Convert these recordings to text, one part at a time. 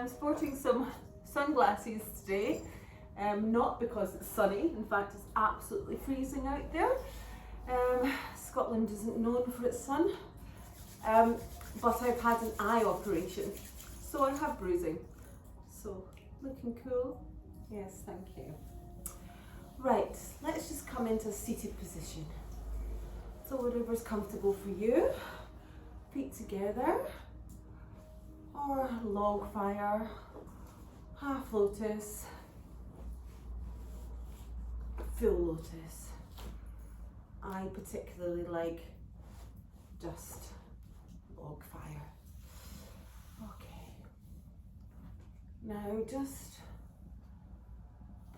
I'm sporting some sunglasses today, not because it's sunny, in fact it's absolutely freezing out there. Scotland isn't known for its sun, but I've had an eye operation, so I have bruising. So, looking cool? Yes, thank you. Right, let's just come into a seated position. So whatever's comfortable for you, feet together, or log fire, half lotus, full lotus. I particularly like just log fire. Okay. Now just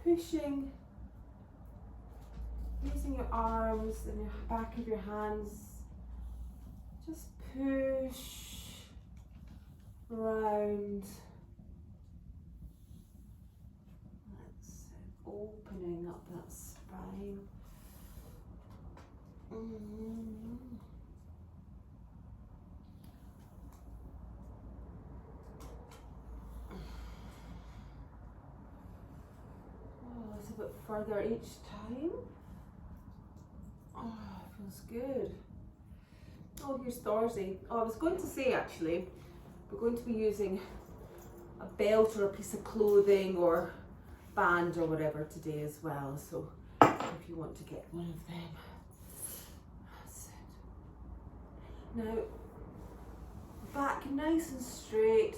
pushing, using your arms and your back of your hands, just push round. That's it, opening up that spine. Oh, it's a bit further each time. Oh, feels good. Oh, here's Thorsey. Oh, I was going to say actually, we're going to be using a belt or a piece of clothing or band or whatever today as well. So if you want to get one of them. That's it. Now, back nice and straight.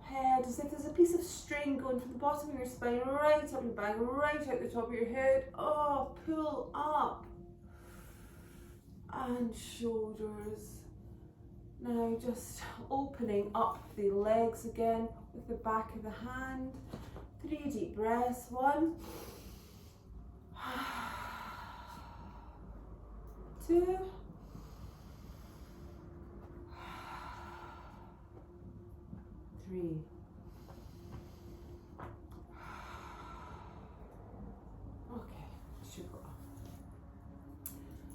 Head as if there's a piece of string going from the bottom of your spine right up your back, right out the top of your head. Oh, pull up. And shoulders. Now just opening up the legs again with the back of the hand. 3 deep breaths. 1, 2, 3. Okay, should go off.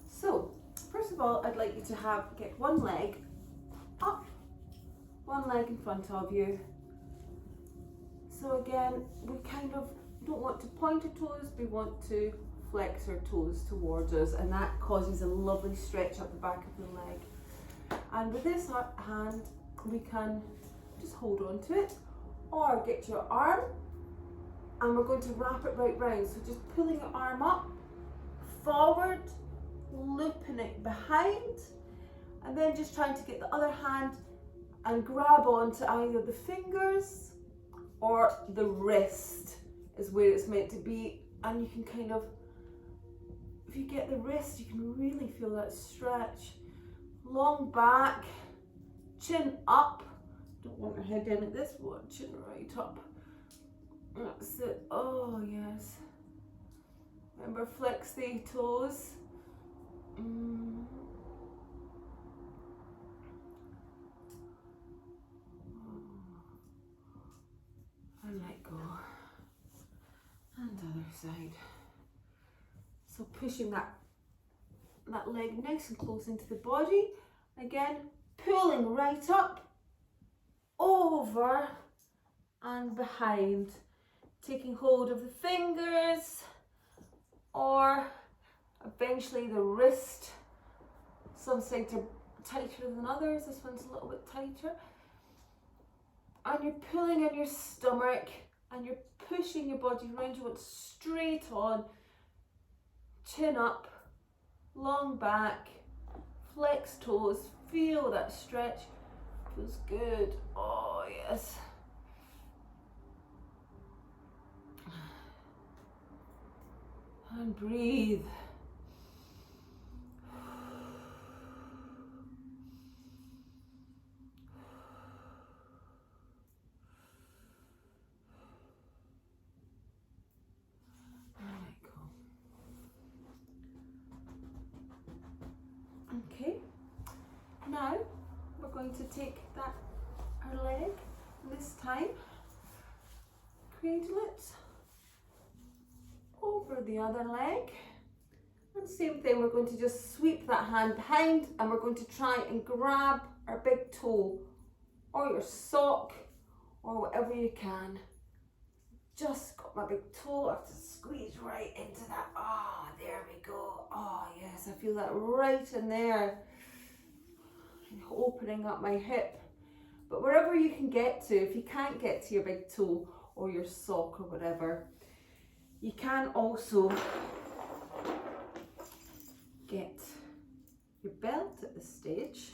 So, first of all, I'd like you to get one leg up, one leg in front of you. So again, we kind of don't want to point our toes, we want to flex our toes towards us, and that causes a lovely stretch up the back of the leg. And with this hand, we can just hold on to it, or get your arm, and we're going to wrap it right round. So just pulling your arm up, forward, looping it behind, and then just trying to get the other hand and grab onto either the fingers or the wrist is where it's meant to be. And you can kind of, if you get the wrist, you can really feel that stretch. Long back, chin up. Don't want your head down like this one, chin right up. That's it. Oh yes. Remember, flex the toes. And let go. And other side. So pushing that leg nice and close into the body. Again, pulling right up, over and behind. Taking hold of the fingers or eventually the wrist. Some sides are tighter than others. This one's a little bit tighter. And you're pulling in your stomach and you're pushing your body around. You want straight on, chin up, long back, flex toes, feel that stretch. Feels good. Oh yes. And breathe. Okay, now we're going to take our leg, this time cradle it over the other leg, and same thing, we're going to just sweep that hand behind and we're going to try and grab our big toe or your sock or whatever you can. Just got my big toe, I have to squeeze right into that. Ah, there we go. Oh yes, I feel that right in there. Opening up my hip. But wherever you can get to, if you can't get to your big toe or your sock or whatever, you can also get your belt at this stage.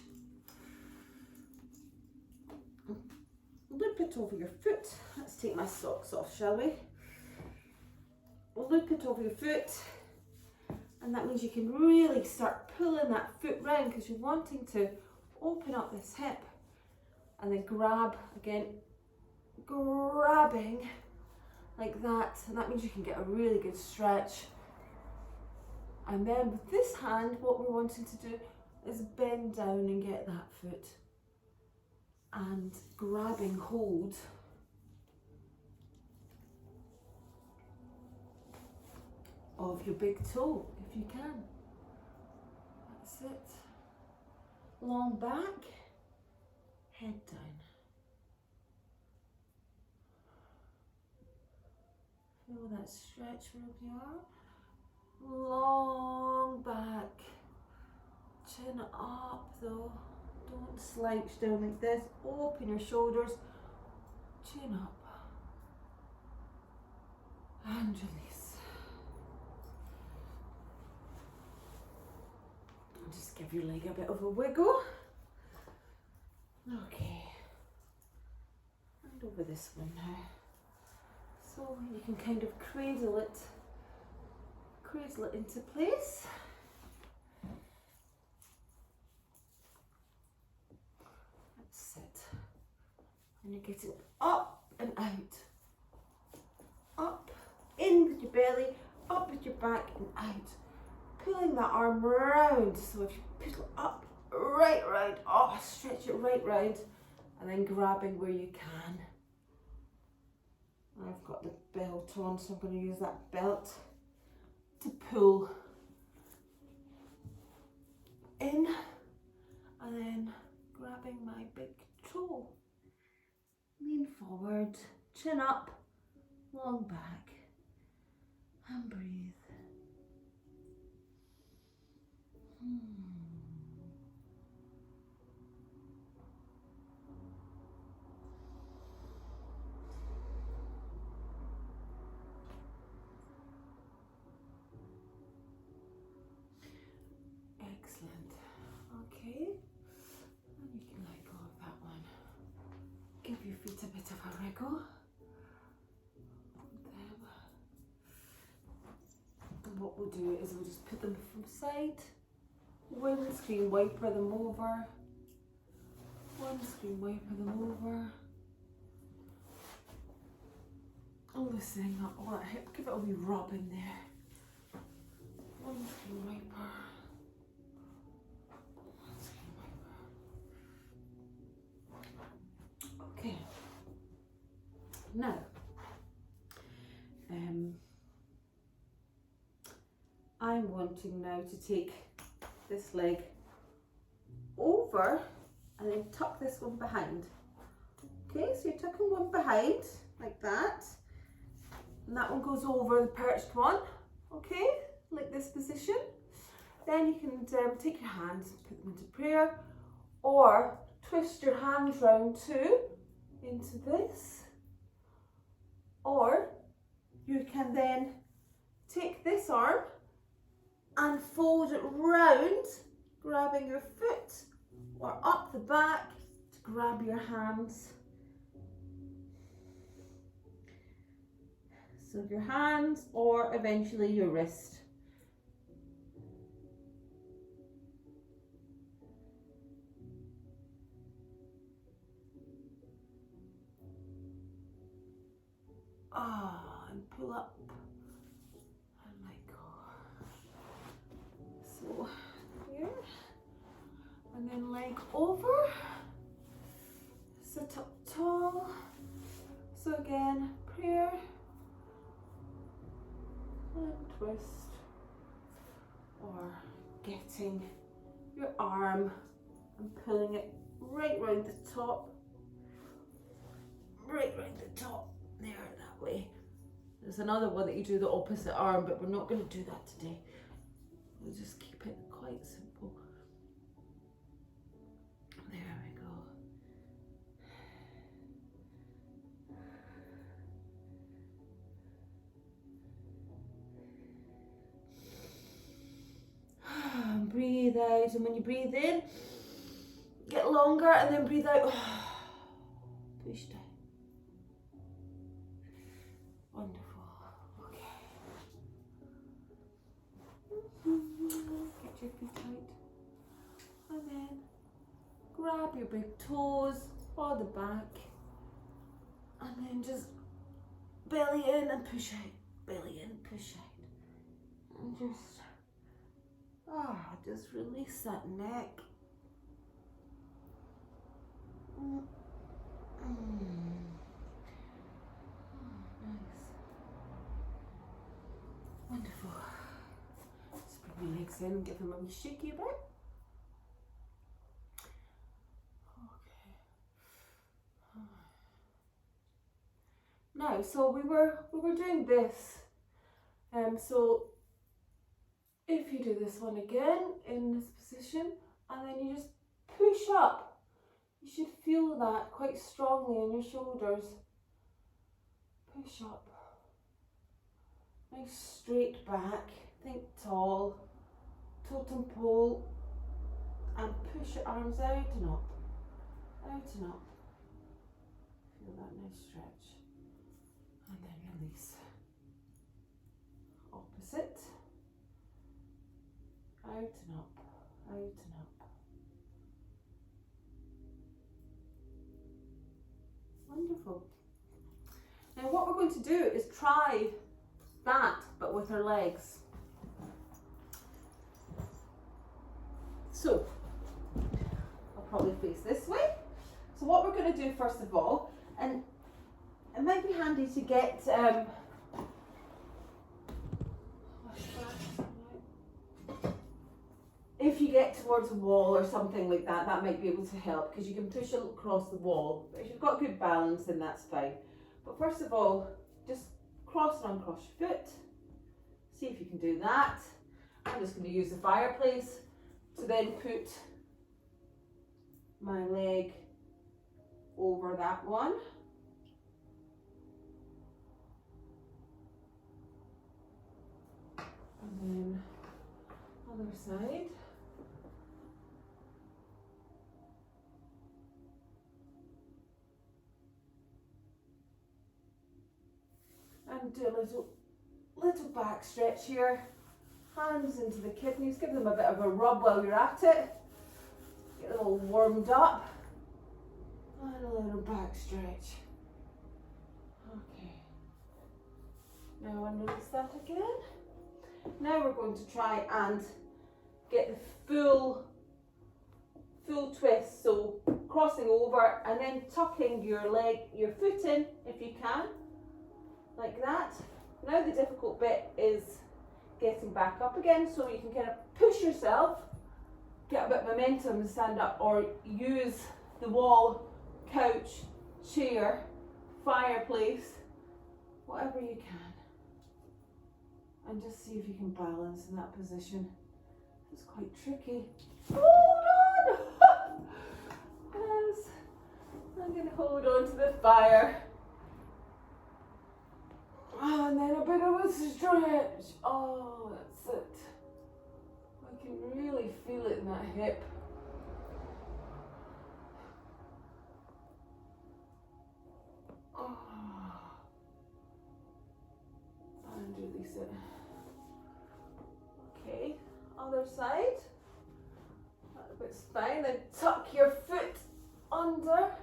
Loop it over your foot. Let's take my socks off, shall we? Loop it over your foot, and that means you can really start pulling that foot round because you're wanting to open up this hip, and then grab again, grabbing like that, and that means you can get a really good stretch. And then with this hand, what we're wanting to do is bend down and get that foot and grabbing hold of your big toe if you can. That's it. Long back, head down. Feel that stretch from the arm. Long back, chin up though. Don't slouch down like this. Open your shoulders, chin up, and release. And just give your leg a bit of a wiggle. Okay, and over this one now. So you can kind of cradle it into place. That's it. And you're getting up and out. Up, in with your belly, up with your back and out. Pulling that arm round. So if you pull up, right round, oh, stretch it right round, and then grabbing where you can. I've got the belt on, so I'm going to use that belt to pull in, and then grabbing my big toe. Lean forward, chin up, long back, and breathe. Excellent. Okay, and you can let go of that one. Give your feet a bit of a wriggle. And what we'll do is we'll just put them from side, windscreen wiper them over, windscreen wiper them over. Loosening up all that hip, give it a wee rub in there. Windscreen wiper. Okay, now I'm wanting now to take this leg over and then tuck this one behind. Okay, so you're tucking one behind like that, and that one goes over the perched one, okay, like this position. Then you can take your hands and put them into prayer, or twist your hands round too into this, or you can then take this arm and fold it round, grabbing your foot, or up the back to grab your hands. So your hands, or eventually your wrist. And pull up and let go. So here, and then leg over, sit up tall. So again, prayer and twist, or getting your arm and pulling it right round the top, right round the top. There, that way. There's another one that you do the opposite arm, but we're not going to do that today. We'll just keep it quite simple. There we go. Breathe out, and when you breathe in, get longer, and then breathe out. Push down. Wonderful. Okay. Get your feet out. And then grab your big toes or the back. And then just belly in and push out. Belly in, push out. And just release that neck. Nice. Wonderful. Just bring your legs in and give them a wee shaky a bit. Okay. Now, so we were doing this. So if you do this one again in this position, and then you just push up. You should feel that quite strongly in your shoulders. Push up. Nice straight back. Think tall. Totem pole. And push your arms out and up. Out and up. Feel that nice stretch. And then release. Opposite. Out and up. Out and up. Wonderful. Now what we're going to do is try that, but with our legs. So, I'll probably face this way. So what we're going to do first of all, and it might be handy to get, if you get towards a wall or something like that, that might be able to help, because you can push it across the wall. But if you've got good balance, then that's fine. But first of all, just cross and uncross your foot. See if you can do that. I'm just going to use the fireplace to then put my leg over that one. And then other side. And do a little back stretch here. Hands into the kidneys, give them a bit of a rub while you're at it. Get them all warmed up. And a little back stretch. Okay. Now unrelease that again. Now we're going to try and get the full twist. So crossing over and then tucking your foot in if you can. Like that. Now the difficult bit is getting back up again, so you can kind of push yourself, get a bit of momentum and stand up, or use the wall, couch, chair, fireplace, whatever you can, and just see if you can balance in that position. It's quite tricky. Hold on! Yes. I'm going to hold on to the fire. Oh, and then a bit of a stretch. Oh, that's it. I can really feel it in that hip. Oh. And release it. Okay, other side. That bit's fine. Then tuck your foot under.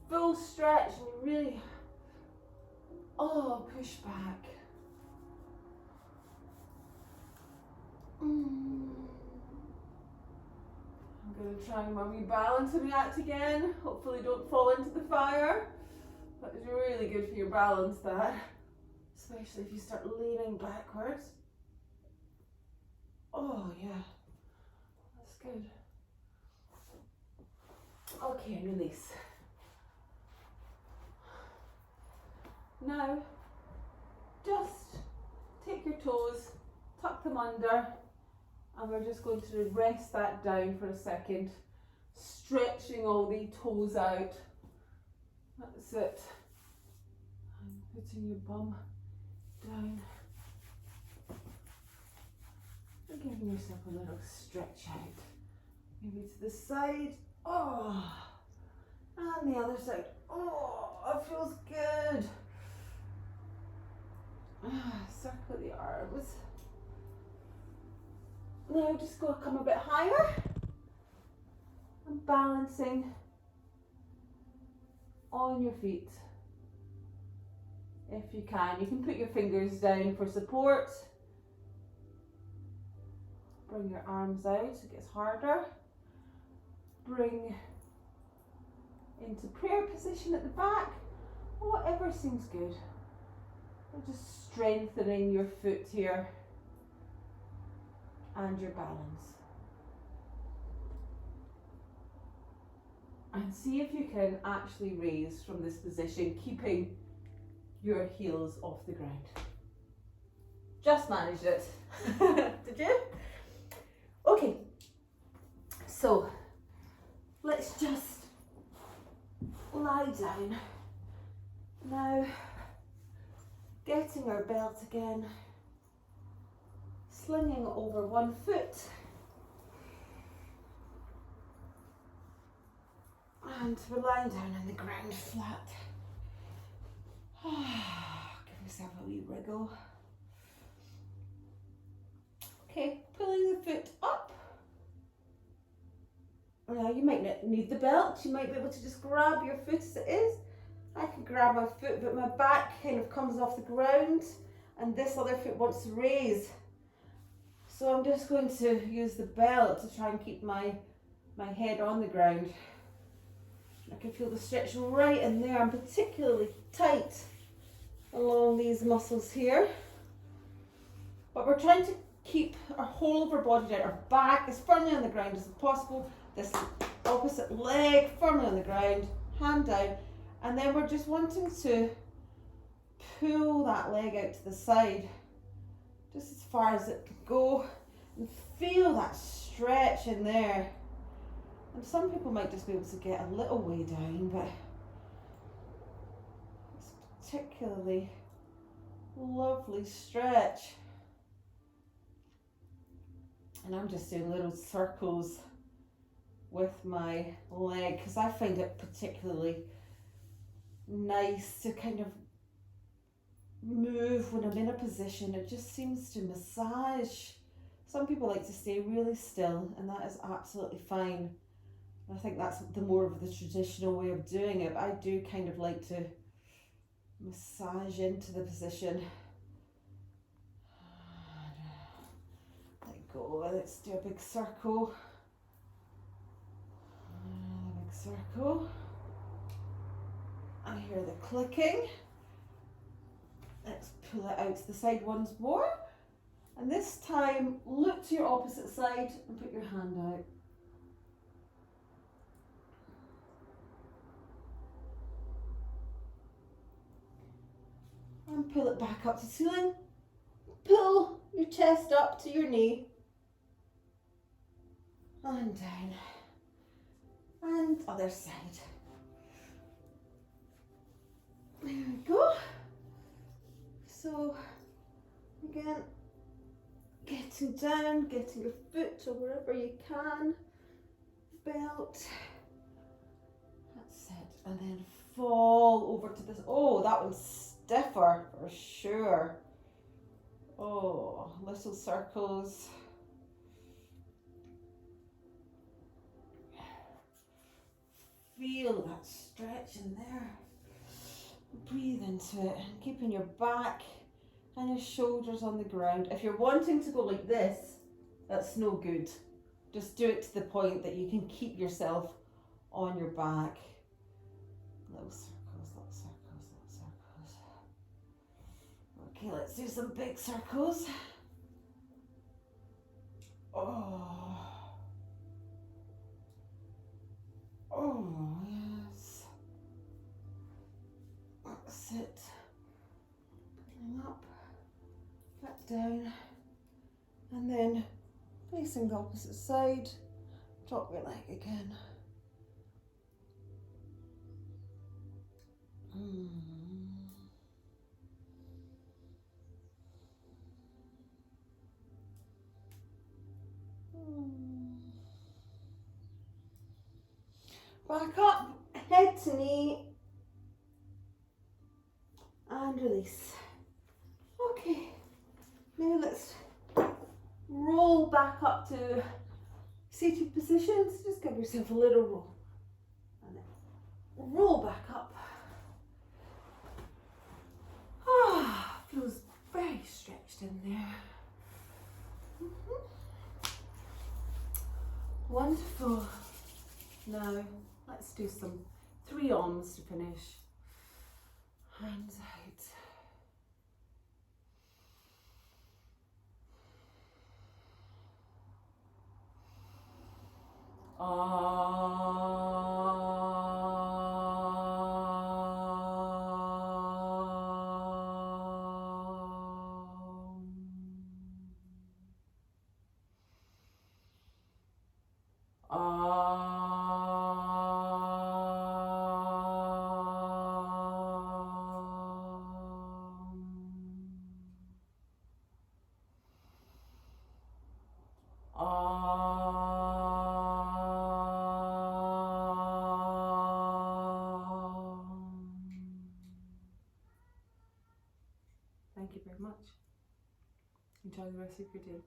Full stretch, and you really push back. I'm going to try my rebalancing act again. Hopefully don't fall into the fire. That is really good for your balance, that. Especially if you start leaning backwards. Oh yeah, that's good. Okay, release. Now, just take your toes, tuck them under, and we're just going to rest that down for a second, stretching all the toes out. That's it. And putting your bum down and giving yourself a little stretch out. Maybe to the side. Oh, and the other side. Oh, it feels good. Circle the arms. Now just come a bit higher and balancing on your feet. If you can, you can put your fingers down for support. Bring your arms out, it gets harder. Bring into prayer position at the back, or whatever seems good. We're just strengthening your foot here and your balance. And see if you can actually raise from this position, keeping your heels off the ground. Just managed it. Did you? Okay, so let's just lie down. Now, getting our belt again, slinging over one foot, and we're lying down on the ground flat. Give yourself a wee wriggle. Okay, pulling the foot up. Now you might not need the belt, you might be able to just grab your foot as it is. I can grab my foot, but my back kind of comes off the ground and this other foot wants to raise. So I'm just going to use the belt to try and keep my head on the ground. I can feel the stretch right in there. I'm particularly tight along these muscles here. But we're trying to keep our whole of our body down. Our back is firmly on the ground as possible. This opposite leg firmly on the ground, hand down. And then we're just wanting to pull that leg out to the side, just as far as it can go. And feel that stretch in there. And some people might just be able to get a little way down, but it's a particularly lovely stretch. And I'm just doing little circles with my leg because I find it particularly nice to kind of move when I'm in a position. It just seems to massage. Some people like to stay really still, and that is absolutely fine. I think that's the more of the traditional way of doing it, but I do kind of like to massage into the position. Let go. Let's do a big circle. A big circle. I hear the clicking. Let's pull it out to the side once more. And this time, look to your opposite side and put your hand out. And pull it back up to the ceiling. Pull your chest up to your knee. And down. And other side. There we go. So, again, getting down, getting your foot or wherever you can. Belt. That's it. And then fall over to this. Oh, that one's stiffer for sure. Oh, little circles. Feel that stretch in there. Breathe into it, keeping your back and your shoulders on the ground. If you're wanting to go like this, that's no good. Just do it to the point that you can keep yourself on your back. Little circles, little circles, little circles. Okay, let's do some big circles. Oh. Oh, yes. That's it. back down, and then facing the opposite side, drop your leg again. Back up, head to knee, and release. Okay, now let's roll back up to seated positions. Just give yourself a little roll, and then roll back up. Ah, feels very stretched in there. Wonderful. Now let's do some 3 arms to finish. Hands out. Thank you very much. Enjoy the rest of your day.